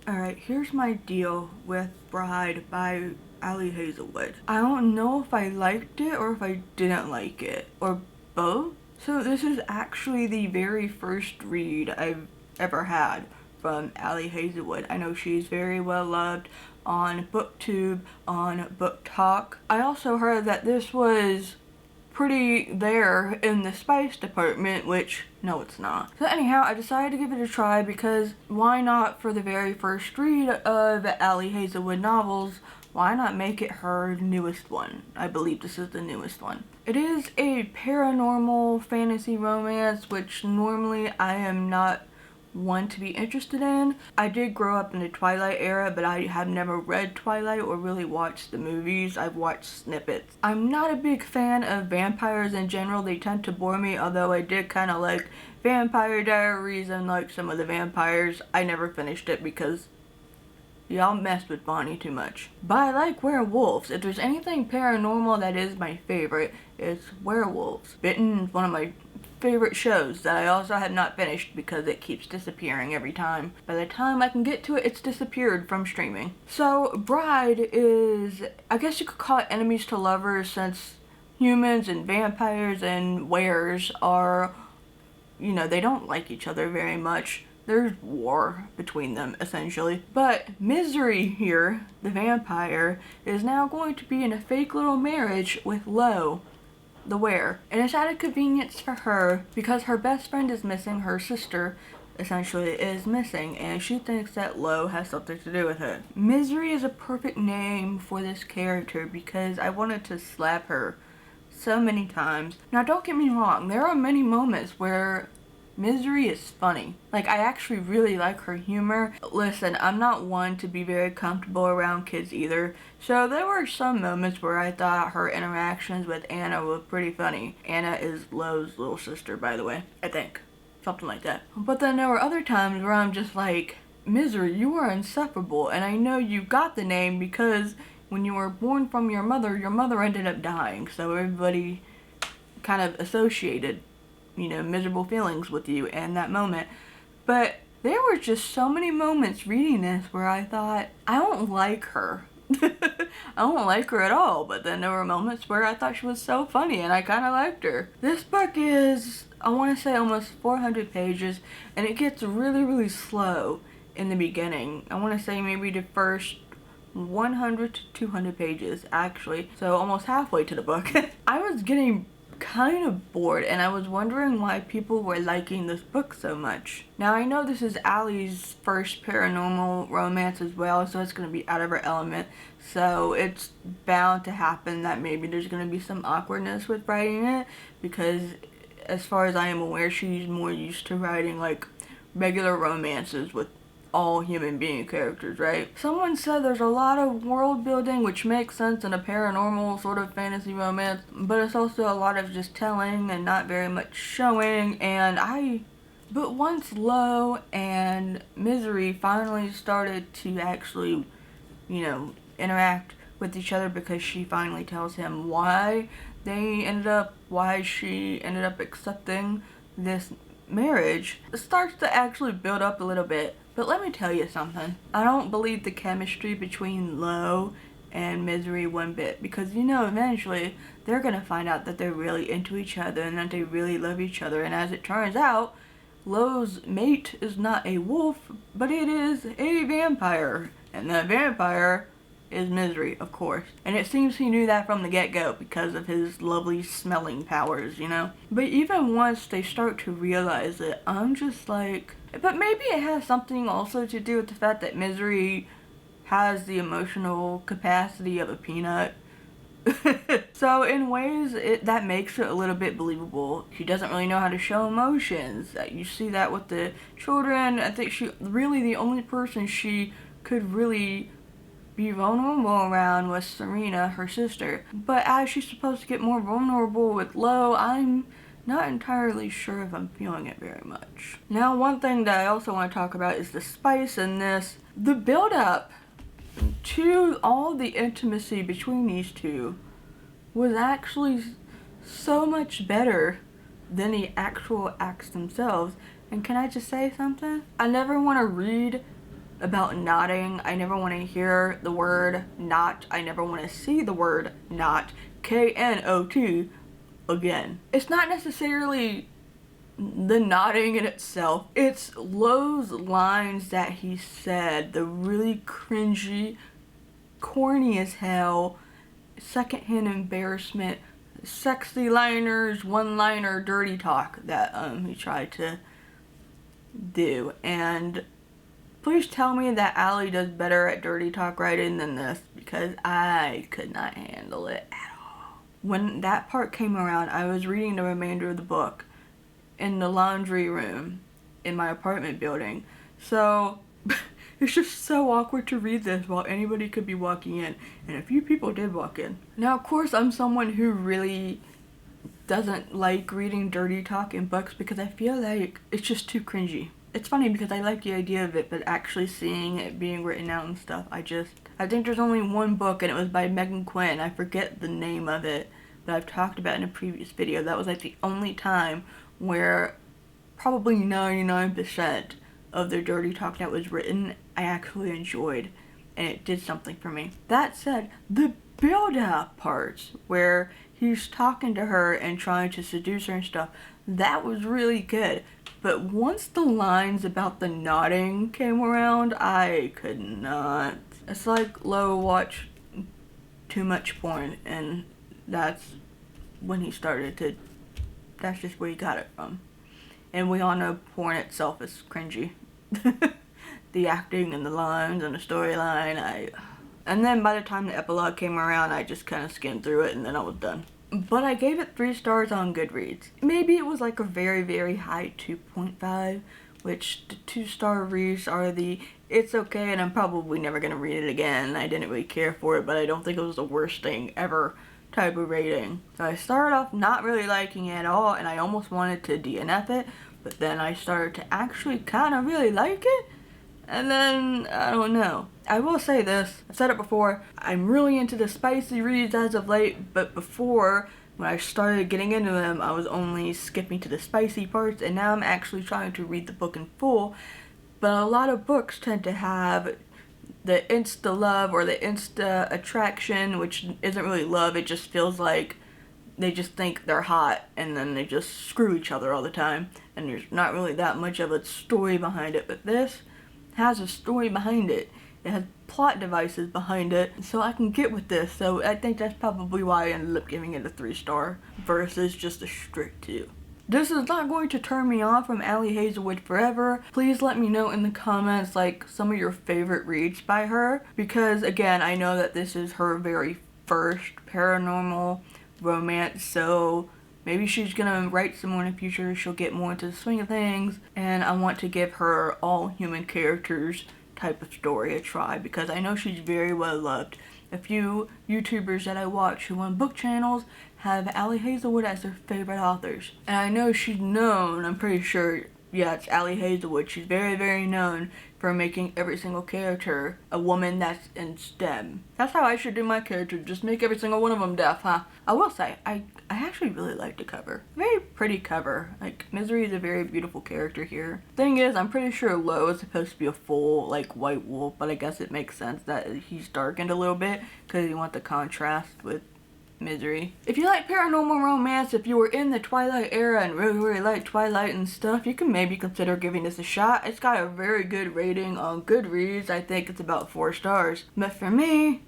Alright, here's my deal with Bride by Ali Hazelwood. I don't know if I liked it or if I didn't like it, or both. So this is actually the very first read I've ever had from Ali Hazelwood. I know she's very well loved on BookTube, on BookTok. I also heard that this was pretty there in the spice department, which no it's not. So anyhow, I decided to give it a try because why not, for the very first read of Ali Hazelwood novels, why not make it her newest one? I believe this is the newest one. It is a paranormal fantasy romance, which normally I am not one to be interested in. I did grow up in the Twilight era, but I have never read Twilight or really watched the movies. I've watched snippets. I'm not a big fan of vampires in general. They tend to bore me, although I did kind of like Vampire Diaries and like some of the vampires. I never finished it because y'all messed with Bonnie too much. But I like werewolves. If there's anything paranormal that is my favorite, it's werewolves. Bitten is one of my favorite shows that I also have not finished because it keeps disappearing every time. By the time I can get to it, it's disappeared from streaming. So Bride is, I guess you could call it enemies to lovers, since humans and vampires and wares are, you know, they don't like each other very much. There's war between them, essentially. But Misery here, the vampire, is now going to be in a fake little marriage with Lo, the were. And it's out of convenience for her because her best friend is missing, her sister essentially is missing, and she thinks that Lo has something to do with it. Misery is a perfect name for this character because I wanted to slap her so many times. Now don't get me wrong, there are many moments where Misery is funny. Like, I actually really like her humor. Listen, I'm not one to be very comfortable around kids either, so there were some moments where I thought her interactions with Anna were pretty funny. Anna is Lo's little sister, by the way, I think. Something like that. But then there were other times where I'm just like, Misery, you are insufferable, and I know you got the name because when you were born from your mother ended up dying, so everybody kind of associated, you know, miserable feelings with you in that moment. But there were just so many moments reading this where I thought, I don't like her. I don't like her at all. But then there were moments where I thought she was so funny and I kind of liked her. This book is, I want to say, almost 400 pages, and it gets really, really slow in the beginning. I want to say maybe the first 100 to 200 pages, actually. So almost halfway to the book. I was getting kind of bored, and I was wondering why people were liking this book so much. Now I know this is Ali's first paranormal romance as well, so it's going to be out of her element, so it's bound to happen that maybe there's going to be some awkwardness with writing it, because as far as I am aware, she's more used to writing like regular romances with all human being characters, right? Someone said there's a lot of world building, which makes sense in a paranormal sort of fantasy romance, but it's also a lot of just telling and not very much showing. But once Lo and Misery finally started to actually, you know, interact with each other, because she finally tells him why she ended up accepting this marriage, it starts to actually build up a little bit. But let me tell you something. I don't believe the chemistry between Lo and Misery one bit, because, you know, eventually they're gonna find out that they're really into each other and that they really love each other. And as it turns out, Lo's mate is not a wolf, but it is a vampire. And that vampire is Misery, of course. And it seems he knew that from the get-go because of his lovely smelling powers, you know? But even once they start to realize it, I'm just like, but maybe it has something also to do with the fact that Misery has the emotional capacity of a peanut. So in ways, that makes it a little bit believable. She doesn't really know how to show emotions. You see that with the children. I think really the only person she could really be vulnerable around was Serena, her sister. But as she's supposed to get more vulnerable with Lo, I'm not entirely sure if I'm feeling it very much. Now, one thing that I also want to talk about is the spice in this. The build-up to all the intimacy between these two was actually so much better than the actual acts themselves. And can I just say something? I never want to read about knotting. I never want to hear the word knot. I never want to see the word knot, K-N-O-T, again. It's not necessarily the nodding in itself. It's those lines that he said, the really cringy, corny as hell, secondhand embarrassment, sexy liners, one-liner dirty talk that he tried to do. And please tell me that Allie does better at dirty talk writing than this, because I could not handle it at all. When that part came around, I was reading the remainder of the book in the laundry room in my apartment building. So it's just so awkward to read this while anybody could be walking in, and a few people did walk in. Now, of course, I'm someone who really doesn't like reading dirty talk in books because I feel like it's just too cringy. It's funny because I like the idea of it, but actually seeing it being written out and stuff, I think there's only one book, and it was by Megan Quinn. I forget the name of it, but I've talked about in a previous video. That was like the only time where probably 99% of their dirty talk that was written I actually enjoyed, and it did something for me. That said, the build-up parts where he's talking to her and trying to seduce her and stuff, that was really good. But once the lines about the nodding came around, I could not. It's like Lo watched too much porn, and that's when he started to, that's just where he got it from. And we all know porn itself is cringy. The acting and the lines and the storyline, and then by the time the epilogue came around, I just kind of skimmed through it and then I was done. But I gave it 3 stars on Goodreads. Maybe it was like a very, very high 2.5, which the 2-star reads are the it's okay and I'm probably never gonna read it again. I didn't really care for it, but I don't think it was the worst thing ever type of rating. So I started off not really liking it at all, and I almost wanted to DNF it, but then I started to actually kind of really like it, and then, I don't know. I will say this, I've said it before, I'm really into the spicy reads as of late, but before, when I started getting into them, I was only skipping to the spicy parts, and now I'm actually trying to read the book in full. But a lot of books tend to have the insta love or the insta attraction, which isn't really love. It just feels like they just think they're hot and then they just screw each other all the time, and there's not really that much of a story behind it. But this has a story behind it. It has plot devices behind it, so I can get with this. So I think that's probably why I ended up giving it a 3-star versus just a strict 2. This is not going to turn me off from Ali Hazelwood forever. Please let me know in the comments like some of your favorite reads by her, because again, I know that this is her very first paranormal romance, so maybe she's gonna write some more in the future. She'll get more into the swing of things, and I want to give her all human characters type of story a try, because I know she's very well loved. A few YouTubers that I watch who run book channels have Ali Hazelwood as their favorite authors. And I know she's known, I'm pretty sure, yeah, it's Ali Hazelwood. She's very, very known for making every single character a woman that's in STEM. That's how I should do my character, just make every single one of them deaf, huh? I will say, I actually really like the cover. Very pretty cover. Like, Misery is a very beautiful character here. Thing is, I'm pretty sure Lo is supposed to be a full, like, white wolf, but I guess it makes sense that he's darkened a little bit because you want the contrast with Misery. If you like paranormal romance, if you were in the Twilight era and really, really like Twilight and stuff, you can maybe consider giving this a shot. It's got a very good rating on Goodreads. I think it's about 4 stars. But for me,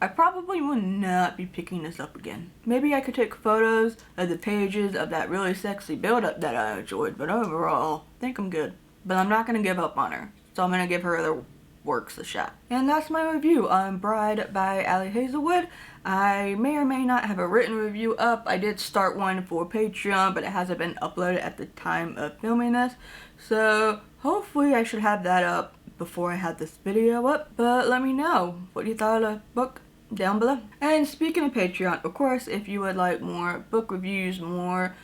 I probably will not be picking this up again. Maybe I could take photos of the pages of that really sexy build-up that I enjoyed, but overall, I think I'm good. But I'm not going to give up on her, so I'm going to give her other works a shot. And that's my review on Bride by Ali Hazelwood. I may or may not have a written review up. I did start one for Patreon, but it hasn't been uploaded at the time of filming this. So hopefully I should have that up before I had this video up. But let me know what you thought of the book down below. And speaking of Patreon, of course, if you would like more book reviews, more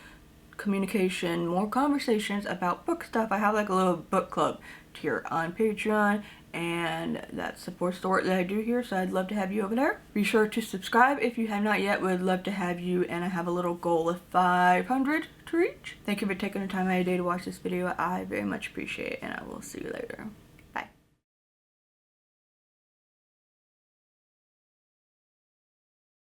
communication, more conversations about book stuff, I have like a little book club tier on Patreon, and that supports the work that I do here, so I'd love to have you over there. Be sure to subscribe if you have not yet. Would love to have you, and I have a little goal of 500 to reach. Thank you for taking the time out of your day to watch this video. I very much appreciate it, and I will see you later.